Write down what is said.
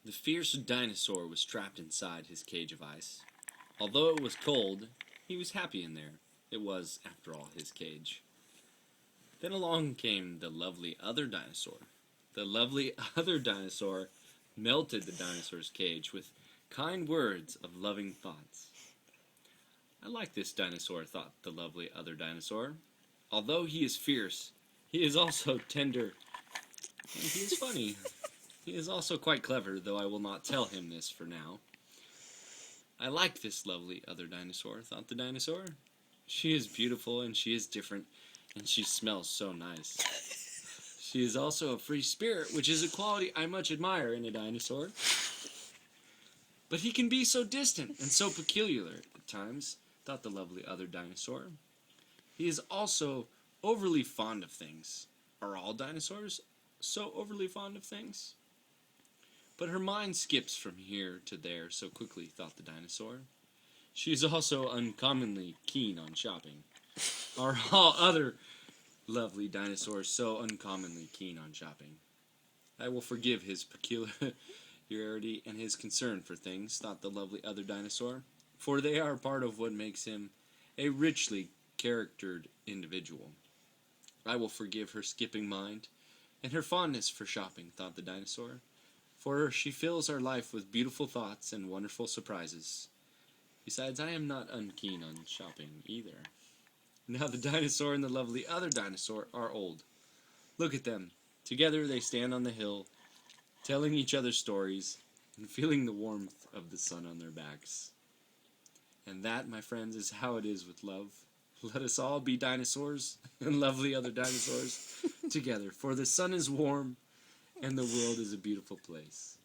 The fierce dinosaur was trapped inside his cage of ice. Although it was cold, he was happy in there. It was, after all, his cage. Then along came the lovely other dinosaur. The lovely other dinosaur melted the dinosaur's cage with kind words of loving thoughts. I like this dinosaur, thought the lovely other dinosaur. Although he is fierce, he is also tender, and he is funny. He is also quite clever, though I will not tell him this for now. I like this lovely other dinosaur, thought the dinosaur. She is beautiful, and she is different, and she smells so nice. She is also a free spirit, which is a quality I much admire in a dinosaur. But he can be so distant and so peculiar at times, thought the lovely other dinosaur. He is also overly fond of things. Are all dinosaurs so overly fond of things? But her mind skips from here to there so quickly, thought the dinosaur. She is also uncommonly keen on shopping. Are all other lovely dinosaurs so uncommonly keen on shopping? I will forgive his peculiarity and his concern for things, thought the lovely other dinosaur, for they are part of what makes him a richly charactered individual. I will forgive her skipping mind and her fondness for shopping, thought the dinosaur, for she fills our life with beautiful thoughts and wonderful surprises. Besides, I am not unkeen on shopping either. Now the dinosaur and the lovely other dinosaur are old. Look at them. Together they stand on the hill, telling each other stories and feeling the warmth of the sun on their backs. And that, my friends, is how it is with love. Let us all be dinosaurs and lovely other dinosaurs together, for the sun is warm and the world is a beautiful place.